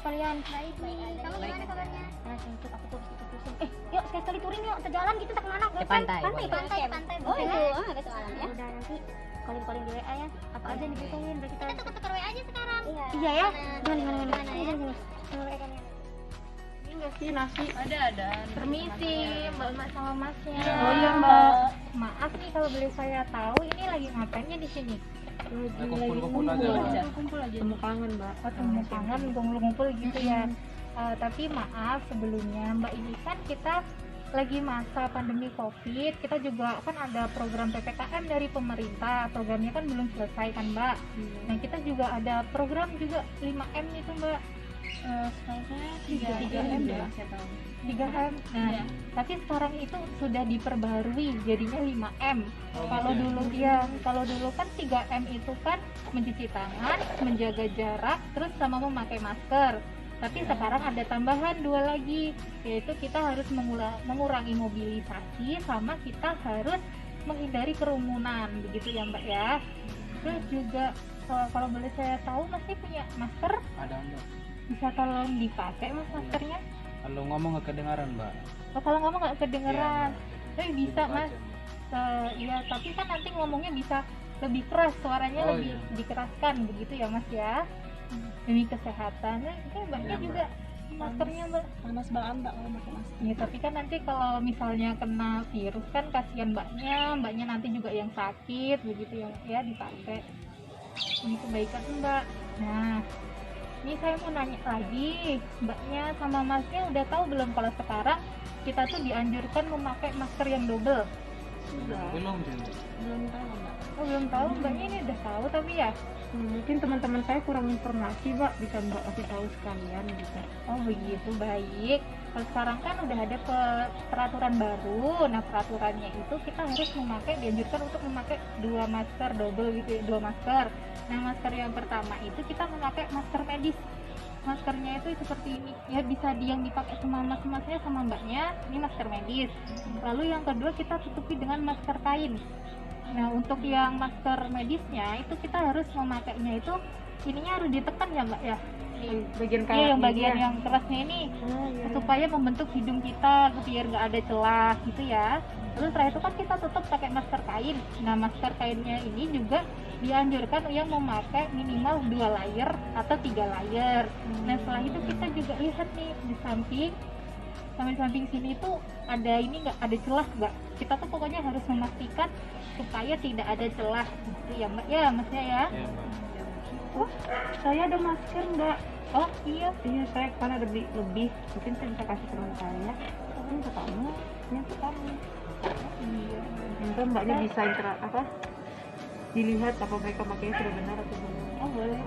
kalian? Baik, aja. Kamu gimana kabarnya? Untuk aku tuh pusing. Yuk sekali touring yuk, ke jalan gitu, tak kemana? Ke pantai. Pantai. Oh itu, besok malam ya. Udah nanti calling di WA ya. Apa aja yang dibutuhin biar kita. Kita tuker WA aja sekarang. Iya ya. Gimana ya? Ini enggak sih nasi? Ada. Permisi, Mbak sama Masnya. Oh iya Mbak. Maaf nih kalau boleh saya tahu ini lagi ngapainnya di sini? Kumpul aja. Temu kangen Mbak. Oh, temu kangen, ngumpul-ngumpul gitu ya. Tapi maaf sebelumnya Mbak, ini kan kita lagi masa pandemi COVID, kita juga kan ada program PPKM dari pemerintah, programnya kan belum selesai kan Mbak. Nah kita juga ada program juga 5M itu Mbak. Sekarang 3M ya? 3M. Nah, tapi sekarang itu sudah diperbarui jadinya 5M. Kalau dulu kan 3M itu kan mencuci tangan, menjaga jarak, terus sama memakai masker. Tapi sekarang ada tambahan 2 lagi, yaitu kita harus mengurangi mobilisasi sama kita harus menghindari kerumunan, begitu ya Mbak ya. Terus juga kalau boleh saya tahu masih punya masker? Ada Mbak. Bisa tolong dipakai Mas maskernya? Kalau ngomong nggak kedengaran Mbak. Kalau ngomong nggak kedengeran, tapi bisa Dibuka Mas. aja. Iya, tapi kan nanti ngomongnya bisa lebih keras, suaranya lebih dikeraskan, begitu ya Mas ya. Demi kesehatan, Mbaknya juga maskernya Mbak. panas banget Mbak kalau pakai masker. Ya, tapi kan nanti kalau misalnya kena virus kan kasihan mbaknya nanti juga yang sakit, begitu ya dipakai. Ini kebaikan Mbak. Nah, ini saya mau nanya lagi, Mbaknya sama Masnya udah tahu belum kalau sekarang kita tuh dianjurkan memakai masker yang double? Belum sih. Belum tahu Mbak. Oh belum tahu, Mbaknya ini udah tahu tapi ya? Mungkin teman-teman saya kurang informasi Mbak, bisa Mbak kasih tahu sekalian gitu. Oh begitu, baik. Kalau sekarang kan udah ada peraturan baru. Nah peraturannya itu kita harus dianjurkan untuk memakai 2 masker double gitu ya, 2 masker. Nah masker yang pertama itu kita memakai masker medis. Maskernya itu seperti ini ya, bisa yang dipakai sama mas-masnya sama mbaknya, ini masker medis. Lalu yang kedua kita tutupi dengan masker kain. Nah untuk yang masker medisnya itu kita harus memakainya itu ininya harus ditekan ya mbak ya, Bagian iya yang bagian yang kerasnya ini supaya membentuk hidung kita biar nggak ada celah gitu ya. Terus setelah itu kan kita tutup pakai masker kain. Nah masker kainnya ini juga dianjurkan yang memakai minimal 2 layer atau 3 layer. Nah setelah itu kita juga lihat nih di samping sini tuh ada ini nggak, ada celah nggak? Kita tuh pokoknya harus memastikan supaya tidak ada celah gitu ya mbak ya, maksudnya ya. Iya Mbak. Oh, saya ada masker Mbak. Oh iya, Saya kan ada beli lebih, mungkin saya bisa kasih teman saya. Ini ke kamu, ini ke kamu. iya. Mungkin Mbaknya bisa dilihat apa mereka pakainya sudah benar atau belum. Oh boleh.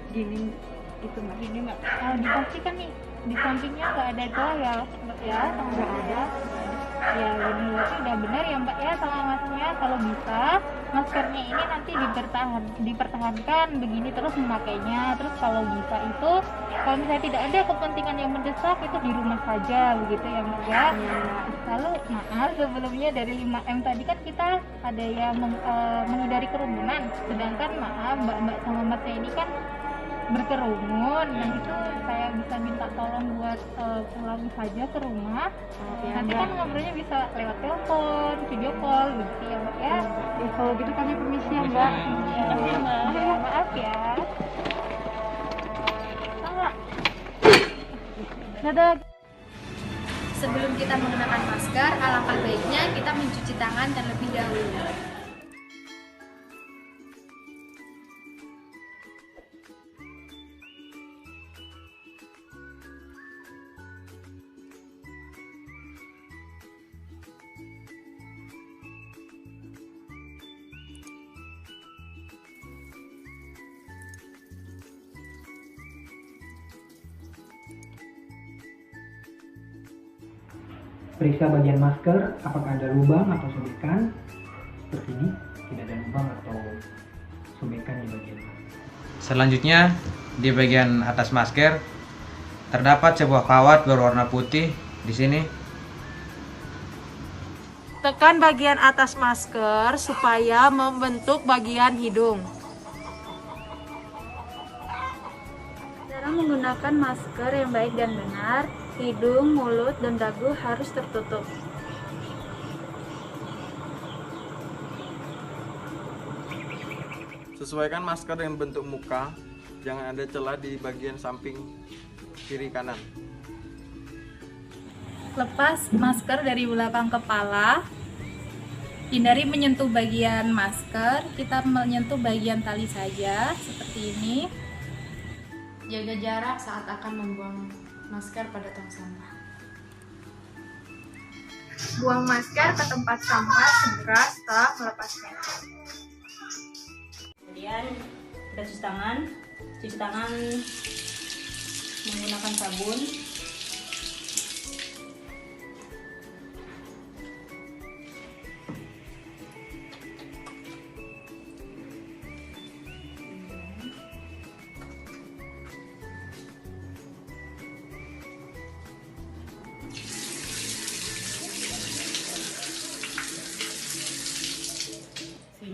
Gini itu Mbak. Ini mbak, dipastikan nih di sampingnya nggak ada celah ya mbak ya, nggak ada. Ya ini berarti udah benar ya mbak ya sama masnya. Kalau bisa maskernya ini nanti dipertahankan begini terus memakainya. Terus kalau bisa itu kalau misalnya tidak ada kepentingan yang mendesak itu di rumah saja begitu ya mbak ya. Lalu maaf sebelumnya dari 5M tadi kan kita ada yang menghindari kerumunan, sedangkan maaf mbak sama masnya ini kan berkerumun. Nah itu saya bisa minta tolong buat pulang saja ke rumah. Nanti kan ngobrolnya bisa lewat telepon, video call gitu ya mbak ya. Kalau gitu kami permisi ya Mbak. Makasih mbak. Maaf ya. Dadah. Sebelum kita menggunakan masker, alangkah baiknya kita mencuci tangan terlebih dahulu. Periksa bagian masker, apakah ada lubang atau sobekan. Seperti ini, tidak ada lubang atau sobekan di bagian masker. Selanjutnya, di bagian atas masker terdapat sebuah kawat berwarna putih di sini. Tekan bagian atas masker supaya membentuk bagian hidung. Cara menggunakan masker yang baik dan benar, hidung, mulut, dan dagu harus tertutup. Sesuaikan masker dengan bentuk muka, jangan ada celah di bagian samping kiri kanan. Lepas masker dari belakang kepala. Hindari menyentuh bagian masker, kita menyentuh bagian tali saja, seperti ini. Jaga jarak saat akan membuang masker pada tong sampah. Buang masker ke tempat sampah segera setelah melepaskan. Kemudian kita cuci tangan menggunakan sabun.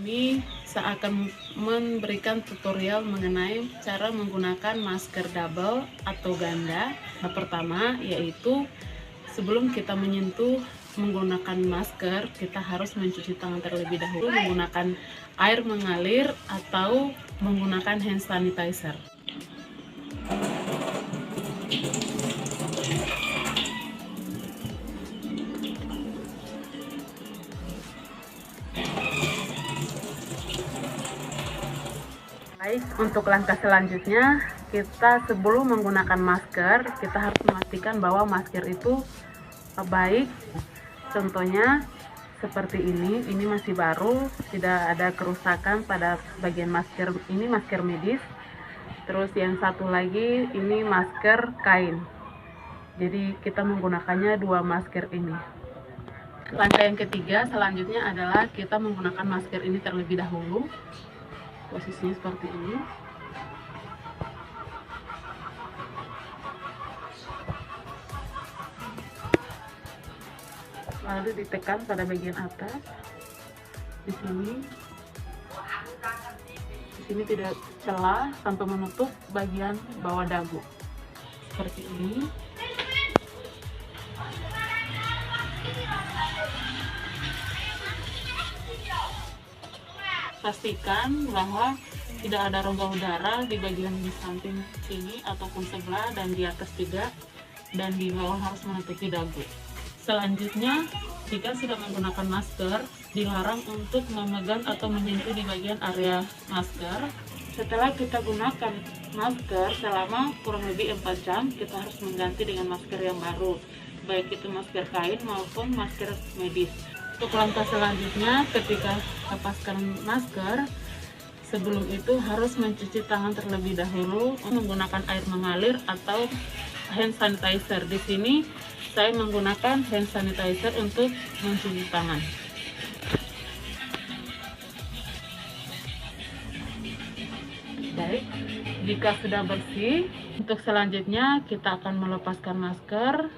Ini saya akan memberikan tutorial mengenai cara menggunakan masker double atau ganda. Yang pertama yaitu sebelum kita menyentuh menggunakan masker, kita harus mencuci tangan terlebih dahulu menggunakan air mengalir atau menggunakan hand sanitizer. Baik, untuk langkah selanjutnya, kita sebelum menggunakan masker, kita harus memastikan bahwa masker itu baik. Contohnya seperti ini masih baru, tidak ada kerusakan pada bagian masker, ini masker medis. Terus yang satu lagi, ini masker kain. Jadi kita menggunakannya dua masker ini. Langkah yang ketiga selanjutnya adalah kita menggunakan masker ini terlebih dahulu. Posisinya seperti ini. Lalu ditekan pada bagian atas. Di sini tidak celah sampai menutup bagian bawah dagu. Seperti ini. Pastikan bahwa tidak ada rongga udara di bagian di samping sini ataupun sebelah, dan di atas juga, dan di bawah harus menutupi dagu. Selanjutnya, jika sudah menggunakan masker, dilarang untuk memegang atau menyentuh di bagian area masker. Setelah kita gunakan masker selama kurang lebih 4 jam, kita harus mengganti dengan masker yang baru, baik itu masker kain maupun masker medis. Untuk langkah selanjutnya, ketika lepaskan masker, sebelum itu harus mencuci tangan terlebih dahulu menggunakan air mengalir atau hand sanitizer. Di sini saya menggunakan hand sanitizer untuk mencuci tangan. Baik, jika sudah bersih, untuk selanjutnya kita akan melepaskan masker.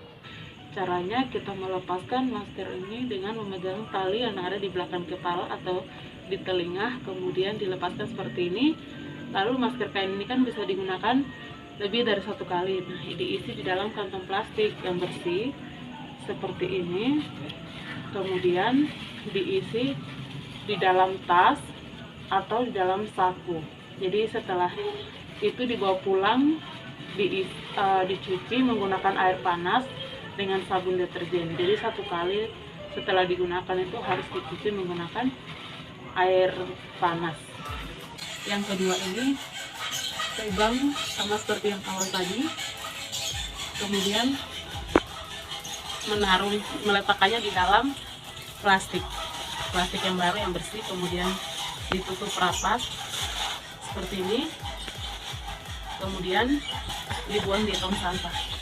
Caranya kita melepaskan masker ini dengan memegang tali yang ada di belakang kepala atau di telinga, kemudian dilepaskan seperti ini. Lalu masker kain ini kan bisa digunakan lebih dari 1 kali. Nah, diisi di dalam kantong plastik yang bersih seperti ini, kemudian diisi di dalam tas atau di dalam saku. Jadi setelah itu dibawa pulang, dicuci menggunakan air panas dengan sabun deterjen. Jadi 1 kali setelah digunakan itu harus dicuci menggunakan air panas. Yang kedua ini pegang sama seperti yang awal tadi, kemudian meletakkannya di dalam plastik yang baru yang bersih, kemudian ditutup rapat seperti ini, kemudian dibuang di tong sampah.